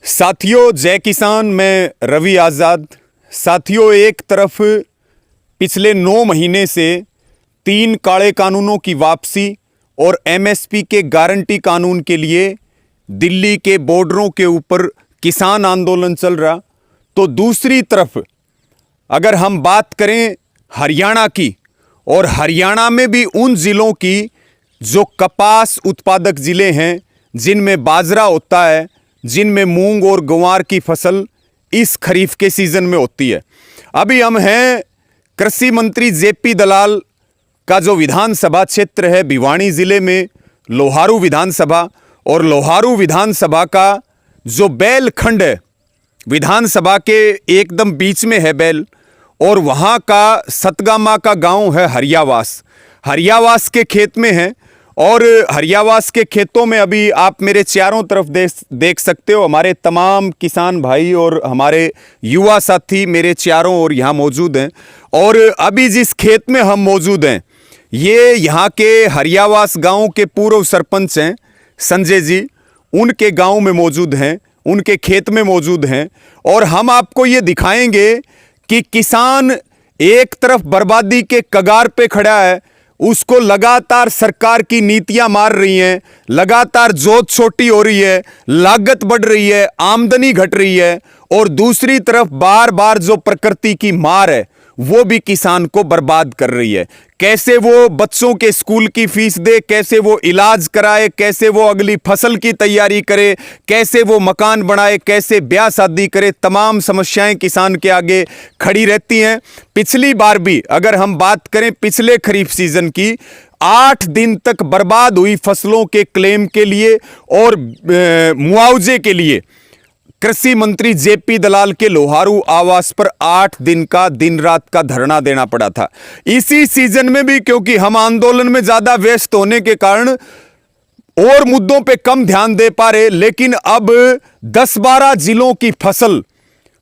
साथियों, जय किसान। मैं रवि आज़ाद। साथियों, एक तरफ पिछले 9 महीने से 3 काले कानूनों की वापसी और एमएसपी के गारंटी कानून के लिए दिल्ली के बॉर्डरों के ऊपर किसान आंदोलन चल रहा, तो दूसरी तरफ अगर हम बात करें हरियाणा की, और हरियाणा में भी उन ज़िलों की जो कपास उत्पादक ज़िले हैं, जिनमें बाजरा होता है, जिनमें मूंग और ग्वार की फसल इस खरीफ के सीज़न में होती है। अभी हम हैं कृषि मंत्री जेपी दलाल का जो विधानसभा क्षेत्र है भिवानी ज़िले में, लोहारू विधानसभा, और लोहारू विधानसभा का जो बैल खंड है, विधानसभा के एकदम बीच में है बैल, और वहाँ का सतगामा का गांव है हरियावास। हरियावास के खेत में है, और हरियावास के खेतों में अभी आप मेरे चारों तरफ देख सकते हो, हमारे तमाम किसान भाई और हमारे युवा साथी मेरे चारों ओर यहाँ मौजूद हैं। और अभी जिस खेत में हम मौजूद हैं, ये यहाँ के हरियावास गांव के पूर्व सरपंच हैं संजय जी, उनके गांव में मौजूद हैं, उनके खेत में मौजूद हैं। और हम आपको ये दिखाएंगे कि किसान एक तरफ बर्बादी के कगार पे खड़ा है, उसको लगातार सरकार की नीतियां मार रही हैं, लगातार जोत छोटी हो रही है, लागत बढ़ रही है, आमदनी घट रही है, और दूसरी तरफ बार बार जो प्रकृति की मार है वो भी किसान को बर्बाद कर रही है। कैसे वो बच्चों के स्कूल की फीस दे, कैसे वो इलाज कराए, कैसे वो अगली फसल की तैयारी करे, कैसे वो मकान बनाए, कैसे ब्याह शादी करे, तमाम समस्याएं किसान के आगे खड़ी रहती हैं। पिछली बार भी अगर हम बात करें पिछले खरीफ सीजन की, 8 दिन तक बर्बाद हुई फसलों के क्लेम के लिए और मुआवजे के लिए कृषि मंत्री जेपी दलाल के लोहारू आवास पर 8 दिन का दिन रात का धरना देना पड़ा था। इसी सीजन में भी, क्योंकि हम आंदोलन में ज्यादा व्यस्त होने के कारण और मुद्दों पे कम ध्यान दे पा रहे, लेकिन अब 10-12 जिलों की फसल,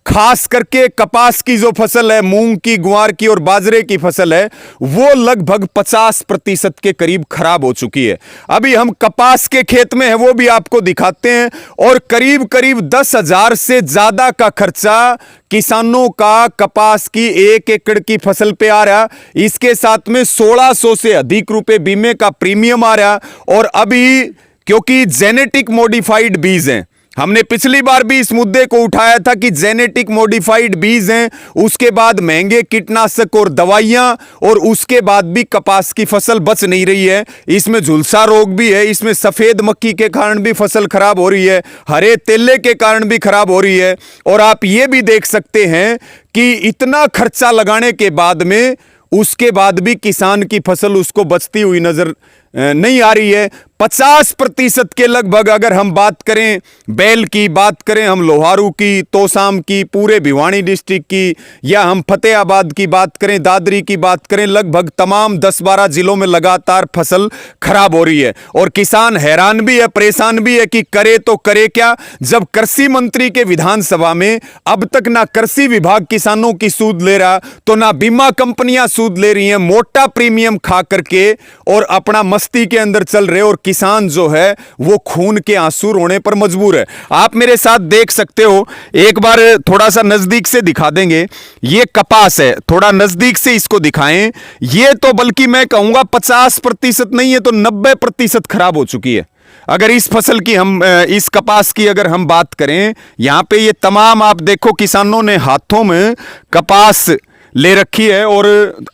खास करके कपास की जो फसल है, मूंग की, ग्वार की और बाजरे की फसल है, वो लगभग 50% के करीब खराब हो चुकी है। अभी हम कपास के खेत में है, वो भी आपको दिखाते हैं। और करीब करीब 10,000 से ज्यादा का खर्चा किसानों का कपास की 1 एकड़ की फसल पे आ रहा। इसके साथ में 1600 से अधिक रुपए बीमे का प्रीमियम आ रहा। और अभी क्योंकि जेनेटिक मॉडिफाइड बीज हैं, हमने पिछली बार भी इस मुद्दे को उठाया था कि जेनेटिक मॉडिफाइड बीज हैं, उसके बाद महंगे कीटनाशक और दवाइयां, और उसके बाद भी कपास की फसल बच नहीं रही है। इसमें झुलसा रोग भी है, इसमें सफेद मक्खी के कारण भी फसल खराब हो रही है, हरे तेले के कारण भी खराब हो रही है। और आप ये भी देख सकते हैं कि इतना खर्चा लगाने के बाद में, उसके बाद भी किसान की फसल उसको बचती हुई नजर नहीं आ रही है। 50% के लगभग अगर हम बात करें बैल की, बात करें हम लोहारू की, तोसाम की, पूरे भिवानी डिस्ट्रिक्ट की, या हम फतेहाबाद की बात करें, दादरी की बात करें, लगभग तमाम 10-12 जिलों में लगातार फसल खराब हो रही है। और किसान हैरान भी है, परेशान भी है कि करे तो करे क्या, जब कृषि मंत्री के विधानसभा में अब तक ना कृषि विभाग किसानों की सूद ले रहा, तो ना बीमा कंपनियां सूद ले रही हैं, मोटा प्रीमियम खा करके और अपना मस्ती के अंदर चल रहे, और किसान जो है वो खून के आंसू रोने पर मजबूर है। आप मेरे साथ देख सकते हो, एक बार थोड़ा सा नजदीक से दिखा देंगे, ये कपास है, थोड़ा नजदीक से इसको दिखाएं। ये तो बल्कि मैं कहूंगा 50% नहीं है तो 90% खराब हो चुकी है। अगर इस फसल की हम, इस कपास की अगर हम बात करें, यहां पे ये तमाम आप देखो किसानों ने हाथों में कपास ले रखी है, और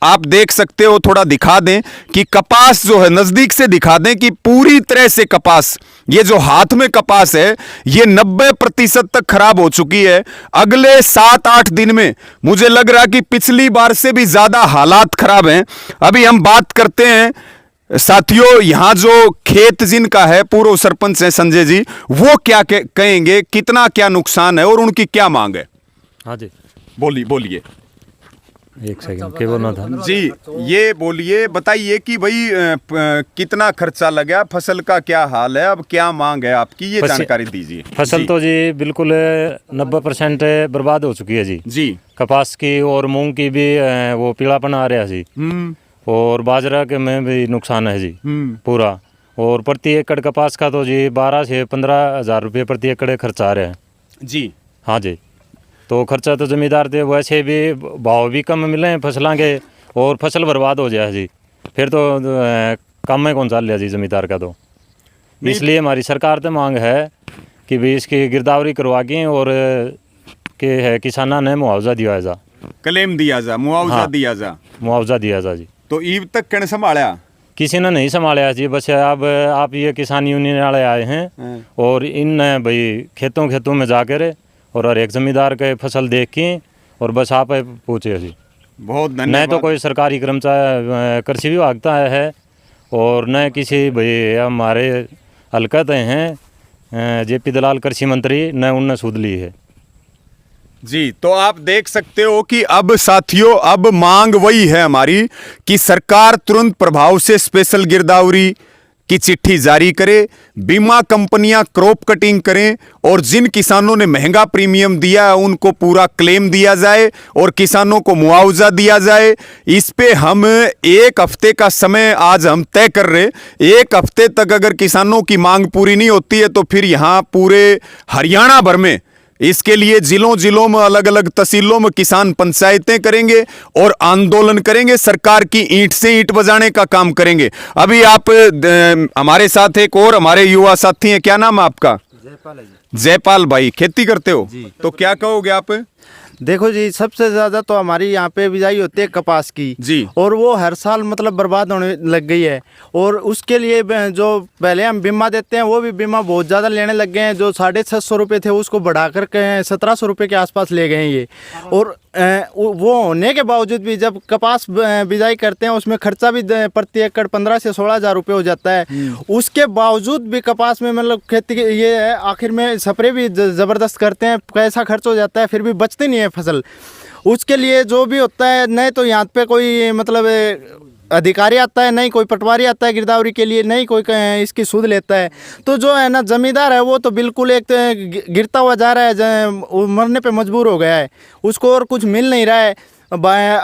आप देख सकते हो, थोड़ा दिखा दें कि कपास जो है, नजदीक से दिखा दें कि पूरी तरह से कपास, ये जो हाथ में कपास है, ये 90% तक खराब हो चुकी है। अगले 7-8 दिन में मुझे लग रहा कि पिछली बार से भी ज्यादा हालात खराब हैं। अभी हम बात करते हैं साथियों, यहां जो खेत जिनका है, पूर्व सरपंच है संजय जी, वो क्या कहेंगे, कितना क्या नुकसान है और उनकी क्या मांग है? हाँ जी, बोलिए। एक सेकंड, क्या बोलना था जी? ये बोलिए, बताइए कि भाई कितना खर्चा लगा, फसल का क्या हाल है, अब क्या मांग है आपकी, ये जानकारी दीजिए। फसल तो जी बिल्कुल 90% बर्बाद हो चुकी है जी। कपास की और मूंग की भी वो पीलापन आ रहा है जी, और बाजरा के में भी नुकसान है जी पूरा। और प्रति एकड़ कपास का तो जी 12 से 15 हज़ार रुपये प्रति एकड़ खर्चा आ रहा है। जी। हाँ जी, तो खर्चा तो जमींदार थे, वैसे भी भाव भी कम मिले हैं फसलों के और फसल बर्बाद हो जाए जी, फिर तो काम में कौन चाल लिया जी जमींदार का। तो इसलिए हमारी सरकार से मांग है कि भी इसकी गिरदावरी करवा के और के है किसाना ने मुआवजा दिया जा, क्लेम दिया जा, मुआवजा हाँ। दिया जा। मुआवजा दिया जा जी। तो ईब तक कण संभाला किसी ने नहीं संभाला जी, बस अब आप ये किसान यूनियन वाले आए हैं और इन भाई खेतों में जाकर और हर एक जमींदार के फसल देख के और बस आप पूछे जी। बहुत धन्यवाद। न तो कोई सरकारी कर्मचारी कृषि विभाग का है और न किसी भाई हमारे हलकत हैं जेपी दलाल कृषि मंत्री, न उनने सूद ली है जी। तो आप देख सकते हो कि अब साथियों, अब मांग वही है हमारी कि सरकार तुरंत प्रभाव से स्पेशल गिरदावरी की चिट्ठी जारी करे, बीमा कंपनियां क्रॉप कटिंग करें और जिन किसानों ने महंगा प्रीमियम दिया है उनको पूरा क्लेम दिया जाए और किसानों को मुआवजा दिया जाए। इस पे हम 1 हफ्ते का समय आज हम तय कर रहे। 1 हफ्ते तक अगर किसानों की मांग पूरी नहीं होती है तो फिर यहां पूरे हरियाणा भर में इसके लिए जिलों में अलग अलग तहसीलों में किसान पंचायतें करेंगे और आंदोलन करेंगे, सरकार की ईंट से ईंट बजाने का काम करेंगे। अभी आप हमारे साथ एक और हमारे युवा साथी हैं, क्या नाम है आपका? जयपाल भाई, खेती करते हो तो क्या कहोगे आप? देखो जी, सबसे ज्यादा तो हमारी यहाँ पे बिजाई होती है कपास की जी, और वो हर साल मतलब बर्बाद होने लग गई है और उसके लिए जो पहले हम बीमा देते हैं वो भी बीमा बहुत ज़्यादा लेने लग गए हैं। जो 650 रुपये थे उसको बढ़ाकर 1700 रुपये के आसपास ले गए हैं ये। और वो होने के बावजूद भी जब कपास बिजाई करते हैं उसमें खर्चा भी प्रति एकड़ 15 से 16 हज़ार रुपये हो जाता है। उसके बावजूद भी कपास में मतलब खेती ये है, आखिर में स्प्रे भी ज़बरदस्त करते हैं, पैसा खर्च हो जाता है, फिर भी बचती नहीं है फसल। उसके लिए जो भी होता है, नहीं तो यहाँ पे कोई मतलब अधिकारी आता है, नहीं कोई पटवारी आता है गिरदावरी के लिए, नहीं कोई इसकी सूद लेता है। तो जो है ना जमींदार है वो तो बिल्कुल एक गिरता हुआ जा रहा है, मरने पे मजबूर हो गया है, उसको और कुछ मिल नहीं रहा है। अब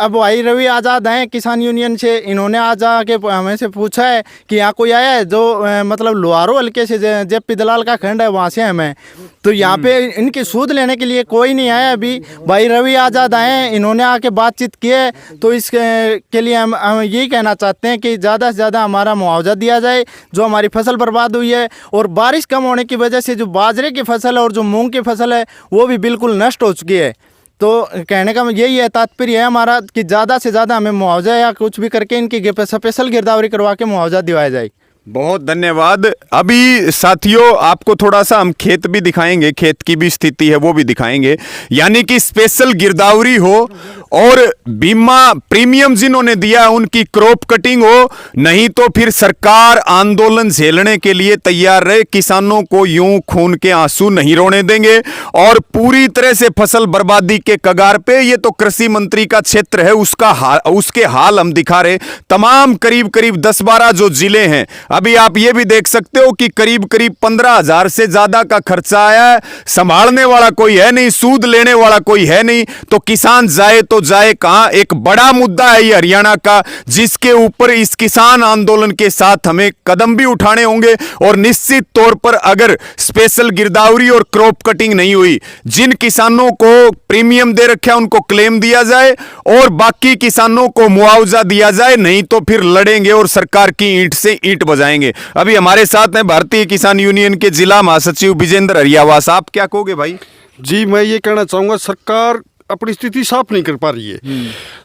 भाई रवि आज़ाद हैं किसान यूनियन से, इन्होंने आज आके हमें से पूछा है कि यहाँ कोई आया है जो मतलब लोहारो हल्के से जेपी दलाल का खंड है वहाँ से हमें, तो यहाँ पे इनकी सूद लेने के लिए कोई नहीं आया अभी। भाई रवि आज़ाद आए हैं, इन्होंने आके बातचीत की है, तो इसके लिए हम यही कहना चाहते हैं कि ज़्यादा से ज़्यादा हमारा मुआवजा दिया जाए जो हमारी फसल बर्बाद हुई है। और बारिश कम होने की वजह से जो बाजरे की फसल है और जो मूँग की फसल है वो भी बिल्कुल नष्ट हो चुकी है। तो कहने का यही है, तात्पर्य है हमारा कि ज़्यादा से ज़्यादा हमें मुआवजा या कुछ भी करके इनकी स्पेशल गिरदावरी करवा के मुआवजा दिवाया जाए। बहुत धन्यवाद। अभी साथियों आपको थोड़ा सा हम खेत भी दिखाएंगे, खेत की भी स्थिति है वो भी दिखाएंगे। यानी कि स्पेशल गिरदावरी हो और बीमा प्रीमियम जिन्होंने दिया उनकी क्रॉप कटिंग हो, नहीं तो फिर सरकार आंदोलन झेलने के लिए तैयार रहे। किसानों को यूं खून के आंसू नहीं रोने देंगे और पूरी तरह से फसल बर्बादी के कगार पे। ये तो कृषि मंत्री का क्षेत्र है, उसके हाल हम दिखा रहे। तमाम करीब 10-12 जो जिले हैं, अभी आप ये भी देख सकते हो कि करीब 15,000 से ज्यादा का खर्चा आया है। संभालने वाला कोई है नहीं, सूद लेने वाला कोई है नहीं, तो किसान जाए तो जाए कहां। एक बड़ा मुद्दा है ये हरियाणा का, जिसके ऊपर इस किसान आंदोलन के साथ हमें कदम भी उठाने होंगे। और निश्चित तौर पर अगर स्पेशल गिरदावरी और क्रॉप कटिंग नहीं हुई, जिन किसानों को प्रीमियम दे रखे उनको क्लेम दिया जाए और बाकी किसानों को मुआवजा दिया जाए, नहीं तो फिर लड़ेंगे और सरकार की ईंट से ईंट बजाएंगे। अभी हमारे साथ हैं भारतीय किसान यूनियन के जिला महासचिव विजेंद्र हरियावास। आप क्या कहोगे भाई? जी, मैं ये कहना चाहूँगा, सरकार अपनी स्थिति साफ नहीं कर पा रही है।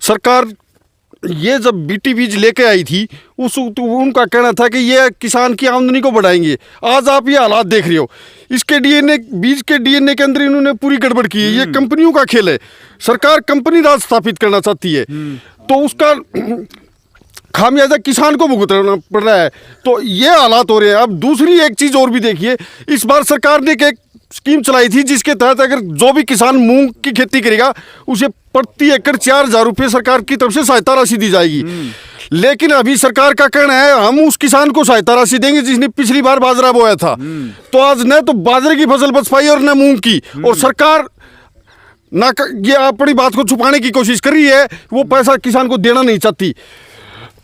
सरकार ये जब बीटी बीज लेके आई थी तो उनका कहना था कि ये किसान की आमदनी को बढ़ाएंगे। आज आप ये हालात देख रहे हो, इसके डीएनए, बीज के डीएनए के अंदर इन्होंने पूरी गड़बड़ की है। ये कंपनियों का खेल है। सरकार कंपनी राज स्थापित करना चाहती है तो उसका खामियाजा किसान को भुगतना पड़ रहा है। तो ये हालात हो रहे हैं। अब दूसरी एक चीज़ और भी देखिए, इस बार सरकार ने एक स्कीम चलाई थी जिसके तहत अगर जो भी किसान मूंग की खेती करेगा उसे प्रति एकड़ 4,000 रुपये सरकार की तरफ से सहायता राशि दी जाएगी। लेकिन अभी सरकार का कहना है हम उस किसान को सहायता राशि देंगे जिसने पिछली बार बाजरा बोया था। तो आज न तो बाजरे की फसल बच पाई और न मूंग की, और सरकार ना ये अपनी बात को छुपाने की कोशिश कर रही है, वो पैसा किसान को देना नहीं चाहती।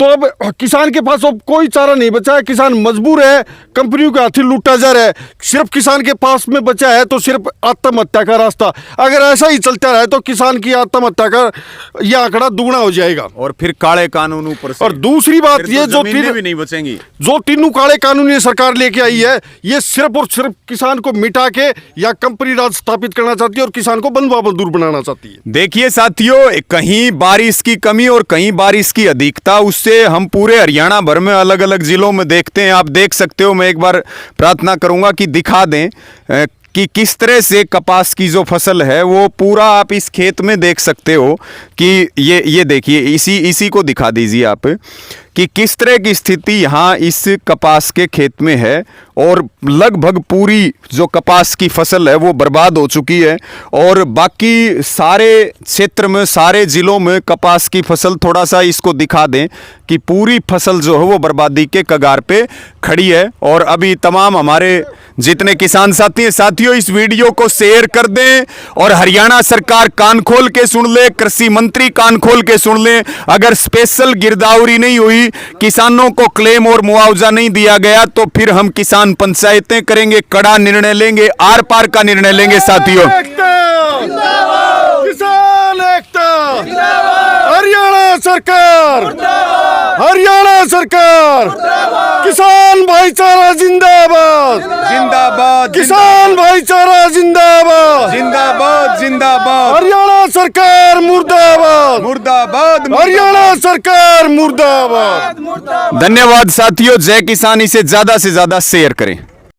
तो अब किसान के पास अब कोई चारा नहीं बचा है, किसान मजबूर है, कंपनियों के हाथी लूटा जा रहा है। सिर्फ किसान के पास में बचा है तो सिर्फ आत्महत्या का रास्ता। अगर ऐसा ही चलता रहे तो किसान की आत्महत्या का यह आंकड़ा दुगना हो जाएगा। और फिर काले कानून ऊपर से। और दूसरी बात फिर ये तो जो जमीनें भी नहीं बचेंगी। जो तीनों काले कानून ये सरकार लेके आई है, ये सिर्फ और सिर्फ किसान को मिटा के या कंपनी राज स्थापित करना चाहती है और किसान को बंधुआ मजदूर बनाना चाहती है। देखिए साथियों, कहीं बारिश की कमी और कहीं बारिश की अधिकता, उससे हम पूरे हरियाणा भर में अलग अलग जिलों में देखते हैं। आप देख सकते हो, मैं एक बार प्रार्थना करूंगा कि दिखा दें कि किस तरह से कपास की जो फसल है वो पूरा आप इस खेत में देख सकते हो कि ये देखिए, इसी को दिखा दीजिए आप कि किस तरह की स्थिति यहाँ इस कपास के खेत में है। और लगभग पूरी जो कपास की फसल है वो बर्बाद हो चुकी है। और बाकी सारे क्षेत्र में, सारे जिलों में कपास की फसल, थोड़ा सा इसको दिखा दें कि पूरी फसल जो है वो बर्बादी के कगार पे खड़ी है। और अभी तमाम हमारे जितने किसान साथी हैं, साथियों इस वीडियो को शेयर कर दें और हरियाणा सरकार कान खोल के सुन ले, कृषि मंत्री कान खोल के सुन ले। अगर स्पेशल गिरदावरी नहीं हुई, किसानों को क्लेम और मुआवजा नहीं दिया गया, तो फिर हम किसान पंचायतें करेंगे, कड़ा निर्णय लेंगे, आर पार का निर्णय लेंगे साथियों। किसान एकता, हरियाणा सरकार, हरियाणा सरकार, किसान भाईचारा जिंदाबाद, जिंदाबाद, किसान भाईचारा जिंदाबाद, जिंदाबाद, जिंदाबाद, हरियाणा सरकार मुर्दाबाद, मुर्दाबाद, हरियाणा सरकार मुर्दाबाद। धन्यवाद साथियों। जय किसान, इसे ज्यादा से ज्यादा शेयर करें।